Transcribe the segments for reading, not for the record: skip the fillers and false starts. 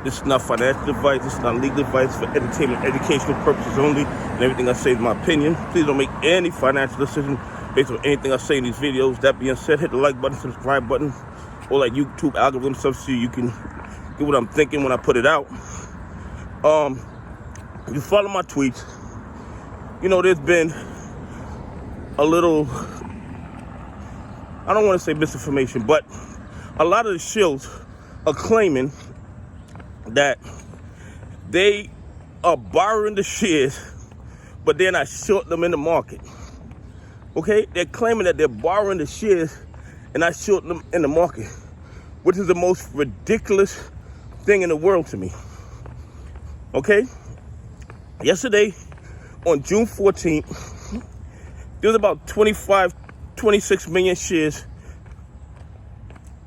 This is not financial advice. This is not legal advice, for entertainment, educational purposes only. And everything I say is my opinion. Please don't make any financial decision based on anything I say in these videos. That being said, hit the like button, subscribe button, or like YouTube algorithm stuff so you can get what I'm thinking when I put it out. You follow my tweets. You know, there's been a little, I don't want to say misinformation, but a lot of the shills are claiming that they are borrowing the shares, but they're not shorting them in the market. Okay? They're claiming that they're borrowing the shares and not shorting them in the market, which is the most ridiculous thing in the world to me. Okay? Yesterday, on June 14th, there was about 26 million shares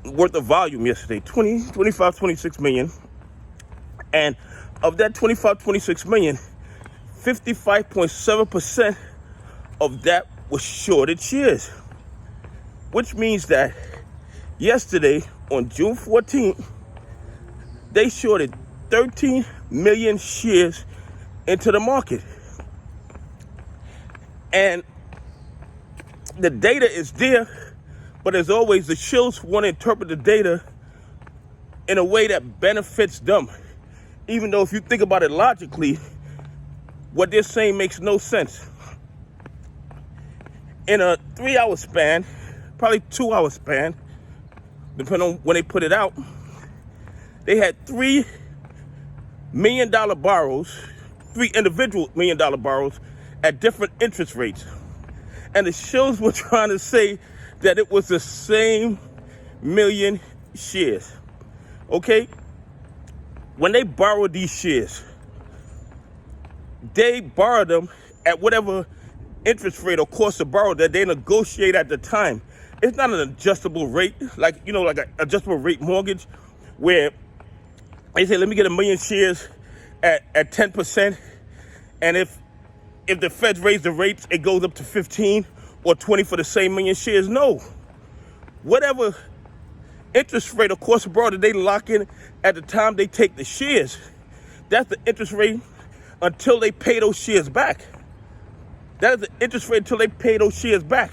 worth of volume yesterday. 26 million. And of that 26 million, 55.7% of that was shorted shares. Which means that yesterday, on June 14th, they shorted 13 million shares into the market. And the data is there, but as always, the shills want to interpret the data in a way that benefits them. Even though if you think about it logically, what they're saying makes no sense. In a 3-hour span, probably 2-hour span, depending on when they put it out, they had $3 million borrows, 3 individual $1 million borrows at different interest rates. And the shills were trying to say that it was the same million shares. Okay? When they borrow these shares, they borrow them at whatever interest rate or cost of borrow that they negotiate at the time. It's not an adjustable rate, like an adjustable rate mortgage, where they say, let me get 1 million shares at 10%, and if the Feds raise the rates, it goes up to 15 or 20 for the same million shares. No. Whatever interest rate or cost of borrow that they lock in at the time they take the shares, that's the interest rate until they pay those shares back. That is the interest rate until they pay those shares back.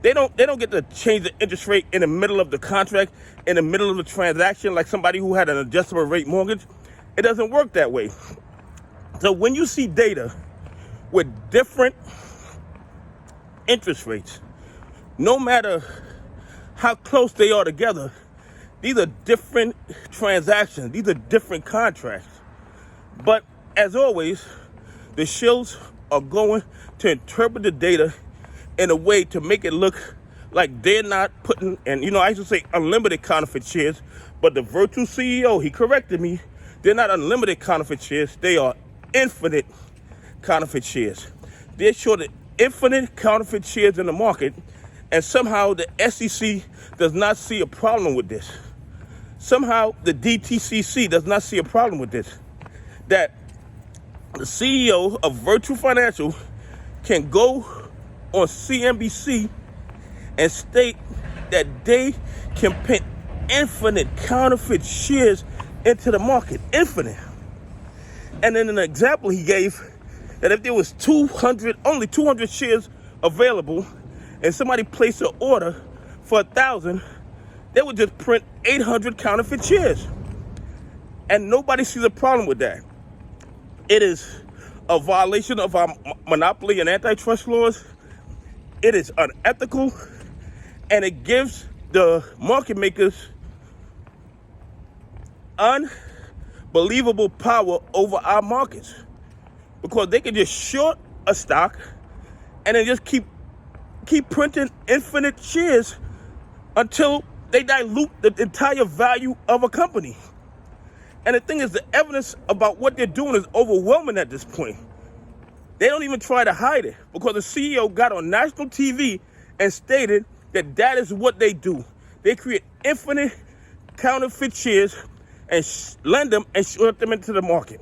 They don't get to change the interest rate in the middle of the contract, in the middle of the transaction, like somebody who had an adjustable rate mortgage. It doesn't work that way. So when you see data with different interest rates, no matter how close they are together, these are different transactions. These are different contracts. But as always, the shills are going to interpret the data in a way to make it look like they're not putting, and I used to say unlimited counterfeit shares, but the virtual CEO, he corrected me. They're not unlimited counterfeit shares. They are infinite counterfeit shares. They're shorted infinite counterfeit shares in the market, and somehow the SEC does not see a problem with this. Somehow the DTCC does not see a problem with this. That the CEO of Virtual Financial can go on CNBC and state that they can put infinite counterfeit shares into the market. Infinite. And then an example he gave, that if there was only 200 shares available, and somebody placed an order for 1,000, they would just print 800 counterfeit shares. And nobody sees a problem with that. It is a violation of our monopoly and antitrust laws. It is unethical, and it gives the market makers unbelievable power over our markets, because they can just short a stock and then just keep printing infinite shares until they dilute the entire value of a company. And the thing is, the evidence about what they're doing is overwhelming at this point. They don't even try to hide it, because the CEO got on national TV and stated that that is what they do. They create infinite counterfeit shares and lend them and short them into the market.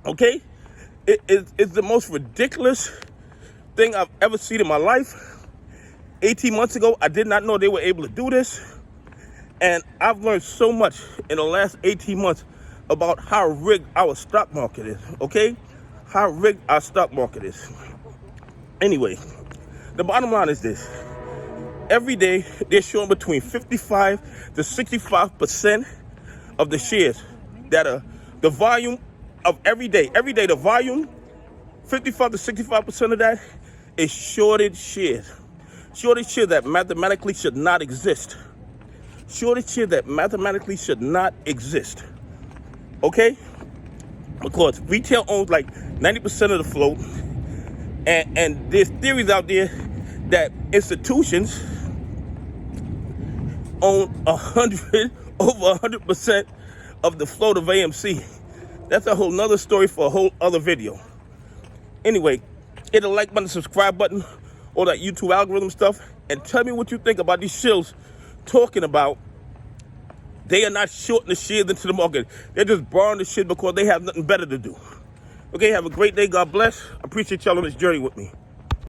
Okay? It's the most ridiculous thing I've ever seen in my life. 18 months ago, I did not know they were able to do this. And I've learned so much in the last 18 months about how rigged our stock market is, okay? How rigged our stock market is. Anyway, the bottom line is this. Every day, they're showing between 55 to 65% of the shares that are the volume of every day. Every day, the volume, 55 to 65% of that is shorted shares. Shorted shares that mathematically should not exist. Shorted shares that mathematically should not exist. Okay? Because retail owns like 90% of the float. And there's theories out there that institutions own over 100% of the float of AMC. That's a whole nother story for a whole other video. Anyway, hit the like button, subscribe button, all that YouTube algorithm stuff, and tell me what you think about these shills talking about they are not shorting the shares into the market. They're just borrowing the shit because they have nothing better to do. Okay, have a great day. God bless. Appreciate y'all on this journey with me.